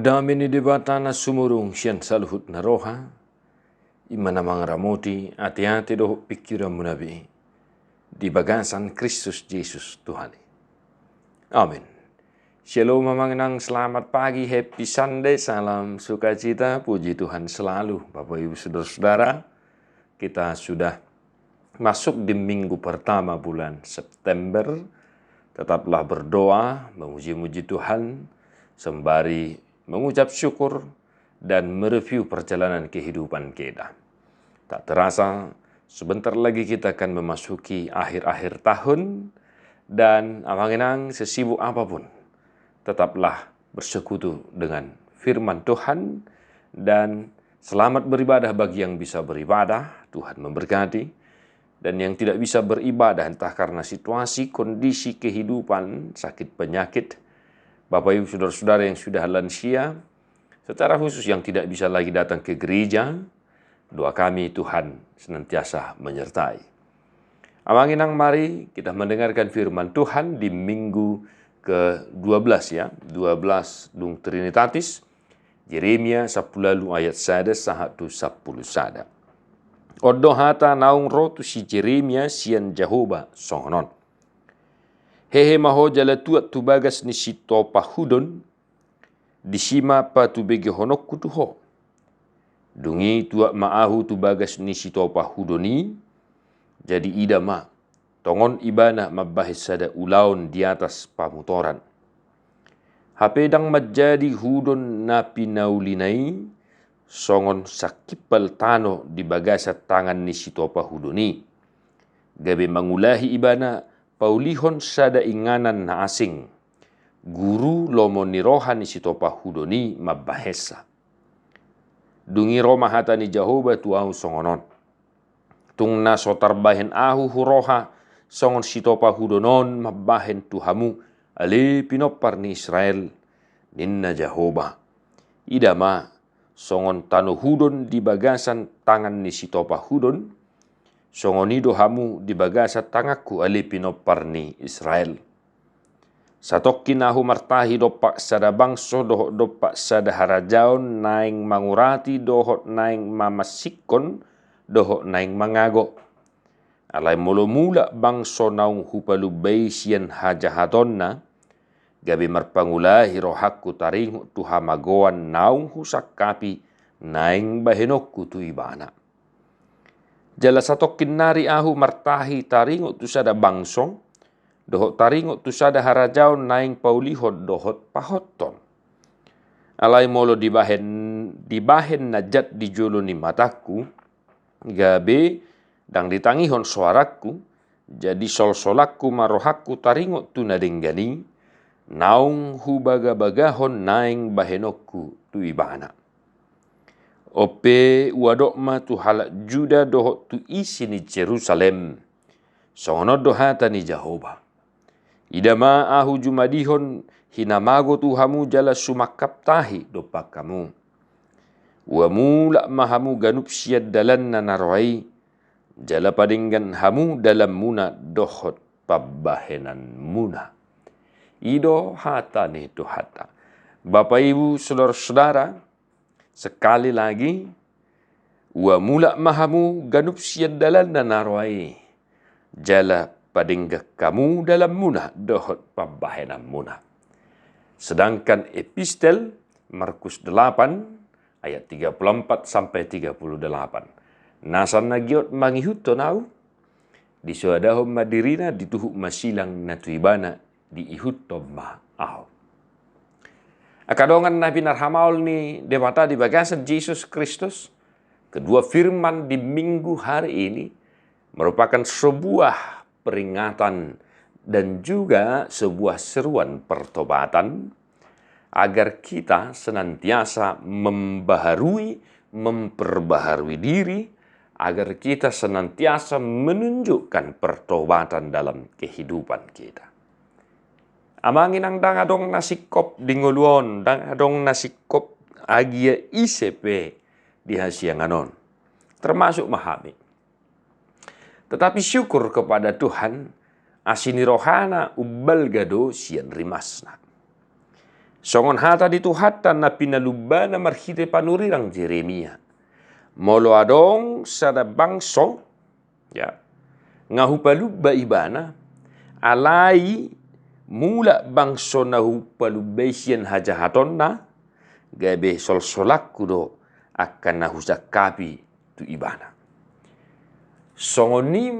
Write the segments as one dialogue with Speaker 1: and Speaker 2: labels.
Speaker 1: Damini debatana sumurung sian saluhut naroha, imana mangramoti hati-hati doh pikiran munabi di bagasan Kristus Yesus Tuhan. Amin. Shalom mamangnang, selamat pagi, happy Sunday, salam sukacita, puji Tuhan selalu. Bapak Ibu Saudara-saudara, kita sudah masuk di minggu pertama bulan September. Tetaplah berdoa, memuji-muji Tuhan, sembari mengucap syukur dan mereview perjalanan kehidupan kita. Tak terasa, sebentar lagi kita akan memasuki akhir-akhir tahun, dan amanginang sesibuk apapun, tetaplah bersekutu dengan firman Tuhan, dan selamat beribadah bagi yang bisa beribadah, Tuhan memberkati, dan yang tidak bisa beribadah entah karena situasi, kondisi kehidupan, sakit penyakit, Bapak Ibu Saudara-saudara yang sudah lansia, secara khusus yang tidak bisa lagi datang ke gereja, doa kami Tuhan senantiasa menyertai. Amanginang, mari kita mendengarkan firman Tuhan di minggu ke-12 ya, 12 Dung Trinitatis, Yeremia 10 ayat 1 sahatu 10 sada. Odo hata naung rotu si Yeremia sian Jehovah songonon. Hehe maho jala tuat tu bagas ni si topa hudon, di sima pa tu bege honok kutuho. Dungi tuak maahu tu bagas ni si topa hudoni, jadi ida ma, tongon ibana mabahis sada ulaun di atas pamutoran. Hapedang majadi hudon napi naulinai, songon sakipal tano di bagasa tangan ni si topa hudoni. Gabe mangulahi ibana, paulihon sada inganan na asing, guru lomo ni rohani si topa hudoni mabahesa. Dungi roma hata ni Jehovah tuahu songonon. Tung na sotarbahen ahu huroha songon si topa hudonon mabahen tuhamu ale pinopar ni Israel ninna Jehovah. Idama songon tanu hudon di bagasan tangan ni si topa hudon, songonido hamu di bagasa tangaku ali pinopar ni Israel. Satokin ahu martahi dopak sada bangso dohot dopak sada harajaon naing mangurati dohot naing mamasikon dohot naing mangago. Alai molo mula bangso naung hupalubay sian hajahatonna, gabi marpangulahi rohakku taringu tuhamagoan naung husakapi naing bahenokku tu ibana. Jala satokin nari ahu martahi taringot tu sada bangso, dohot taringot tu sada harajaon naing paulihot dohot pahoton. Alai molo dibahen najat di jolo ni mataku, gabe dang ditangihon suaraku, jadi sol-solakku marohakku taringot tu nadenggani, naung hubaga-bagahon naing bahenokku tu ibana. Ope wadokma tu halak Juda dohot tu isi ni Jerusalem, songono dohata ni Jehovah. Idama ahu jumadihon hinamago tuhamu jala sumakap tahi dopak kamu. Wamu lak mahamu ganup siad dalan nanaroai, jala padinggan hamu dalam muna dohot pabahenan muna. Ido hata ni dohata. Bapak Ibu Saudara-saudara, sekali lagi, wa mula mahamu ganup siad dalan nanaroai, jala padingga kamu dalam munah dohot pabahenan munah. Sedangkan epistel Markus 8 ayat 34 sampai 38. Nasan nagiot mangihut tonau, di suadahom madirina dituhuk masilang natuibana di ihut tomma au. Akadongan Nabi Narhamaul ni dewata di bagasan Yesus Kristus. Kedua firman di minggu hari ini merupakan sebuah peringatan dan juga sebuah seruan pertobatan agar kita senantiasa memperbaharui diri, agar kita senantiasa menunjukkan pertobatan dalam kehidupan kita. Amangin ang dangadong nasikop dinguluon, dangadong nasikop agia ICP di hasianganon, termasuk mahami. Tetapi syukur kepada Tuhan, asini rohana ubbal gado sian rimasna. Songon hata di tuhatan na pinalubana marhite panurirang Jeremia. Molo adong sada bangso, ya, ngahupaluba ibana, alai mula bangso nahupalubaisian hajahaton na, gabe sol-solak kudo akan nahusakapi tu ibana. Songoni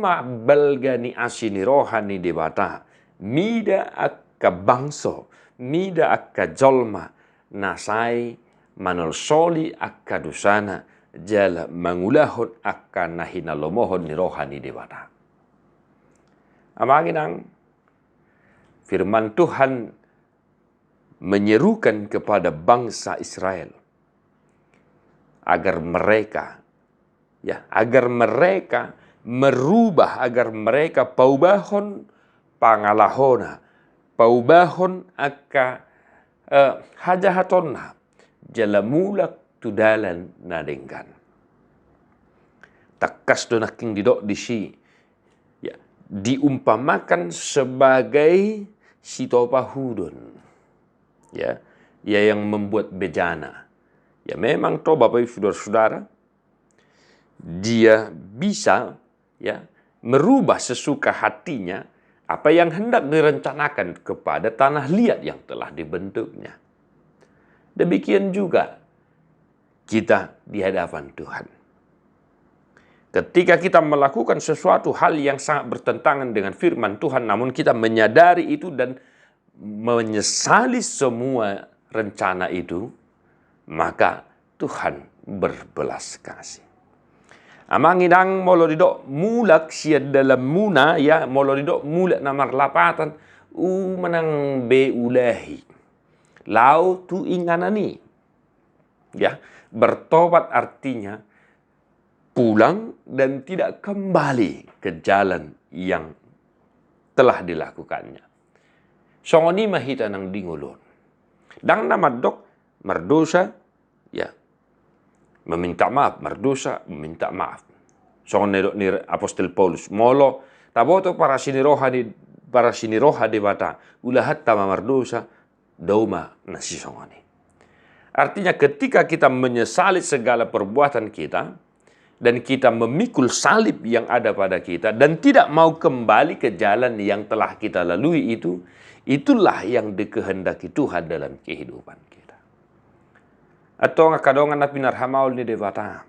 Speaker 1: balga ni asini rohani debata, mida akka bangso, mida akka jolma, nasai manolsoli akka dusana, jala mangulahon akka nahinalomohon ni rohani debata. Amaginang firman Tuhan menyerukan kepada bangsa Israel agar mereka merubah, agar mereka paubahon pangalahona, paubahon akka hajahatonna jalamulak tudalan nadenggan. Takas donaking didok di si, ya, diumpamakan sebagai sitopahudon, ya yang membuat bejana. Ya memang toh Bapak Ibu Saudara-saudara, dia bisa merubah sesuka hatinya apa yang hendak direncanakan kepada tanah liat yang telah dibentuknya. Demikian juga kita di hadapan Tuhan. Ketika kita melakukan sesuatu hal yang sangat bertentangan dengan firman Tuhan, namun kita menyadari itu dan menyesali semua rencana itu, maka Tuhan berbelas kasih. Amangidang molo didok mulak siya dalam muna, ya molo didok mulak namar lapatan manang be ulahi lau tu inganani, ya bertobat artinya pulang dan tidak kembali ke jalan yang telah dilakukannya. Songoni mahita nang dingulon dang namadok mardosa, ya meminta maaf, mardosa meminta maaf. Songon ni Apostol Paulus molo taboto para siniroha di bata ulahat tama mardosa dauma nasi songoni. Artinya ketika kita menyesali segala perbuatan kita dan kita memikul salib yang ada pada kita dan tidak mau kembali ke jalan yang telah kita lalui itu, itulah yang dikehendaki Tuhan dalam kehidupan kita. Atau kadongan na pinarhamaul ni debata.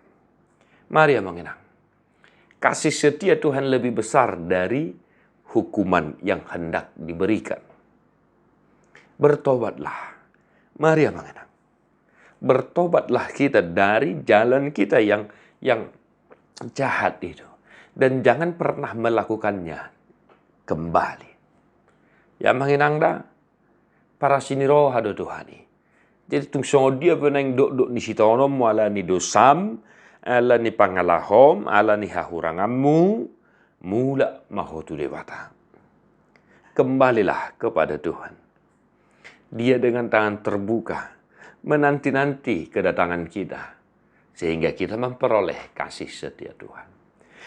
Speaker 1: Mari mengenang. Kasih setia Tuhan lebih besar dari hukuman yang hendak diberikan. Bertobatlah. Mari mengenang. Bertobatlah kita dari jalan kita yang jahat itu. Dan jangan pernah melakukannya kembali. Ya mengenang dah para siniroha do Tuhani. Jadi tungsong dia penang dok ni sitonom ala ni dosam, ala ni pangalahom, ala ni hahurangamu, mula mahotu dewata. Kembalilah kepada Tuhan. Dia dengan tangan terbuka menanti-nanti kedatangan kita sehingga kita memperoleh kasih setia Tuhan.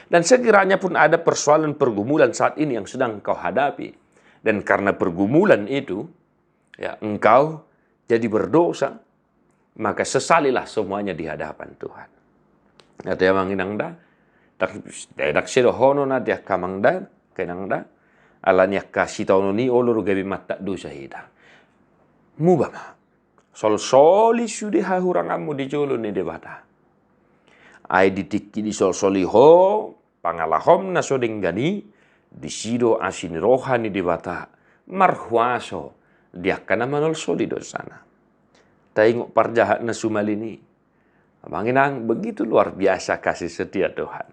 Speaker 1: Dan sekiranya pun ada persoalan pergumulan saat ini yang sedang kau hadapi, dan karena pergumulan itu, ya engkau jadi berdosa, maka sesalilah semuanya di hadapan Tuhan. Ada yang manginang da, dak sedohono na dia kamang da, kenang da, alanya kasih tauno ni olor gabi mata dosa hida. Mubama, sol-soli sudi hahurangamu di jolo ni debata. Ai ditiki di sol-soli ho, pangalahom na sodenggani, di sido asin rohani debata, marhuaso, dia kana manol solido sana. Tengok parjahat na sumalini. Abanginang begitu luar biasa kasih setia Tuhan.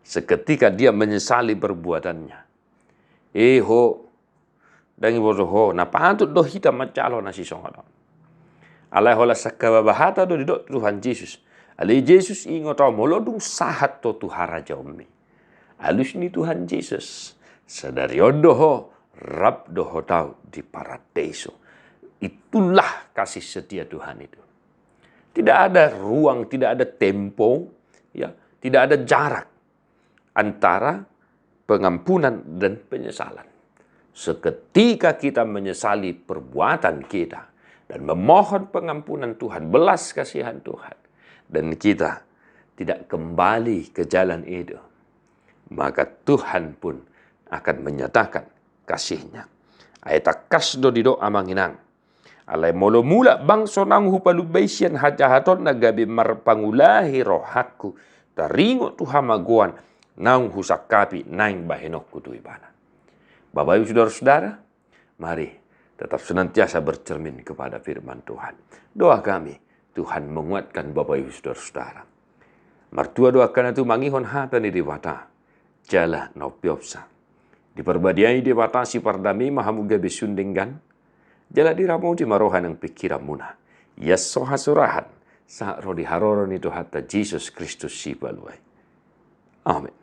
Speaker 1: Seketika dia menyesali perbuatannya. Ho, dangi bodoh na pantut do hita macalo na si songadon. Alai hola sakababahata do didok Tuhan Yesus. Ali Yesus ingot molodung sahat to tuhara jommi. Alus ni Tuhan Yesus. Sadari odoho rab doho tau di paradiso. Itulah kasih setia Tuhan itu. Tidak ada ruang, tidak ada tempo, ya, tidak ada jarak antara pengampunan dan penyesalan. Seketika kita menyesali perbuatan kita dan memohon pengampunan Tuhan, belas kasihan Tuhan, dan kita tidak kembali ke jalan itu, maka Tuhan pun akan menyatakan kasih-Nya. Ayat kasdo di doa manginang. Alai molo mula bangso nang hupalubaisian hajahaton nagabi marpangulahi rohaku. Taringo Tuhan maguan nang husakapi naing bahenokku tu ibana. Bapak Ibu saudara-saudara, mari tetap senantiasa bercermin kepada firman Tuhan. Doa kami, Tuhan menguatkan Bapak Ibu saudara-saudara. Martua doakan itu mangihon hata ni diwata. Jala no piopsa. Diperbadiai dibatasi pardami mahamuga besundinggan. Jala diramu di marohan yang pikiran muna. Yaso hasurahan. Sa rodi haroron itu hatta Jesus Kristus si baluai. Amin.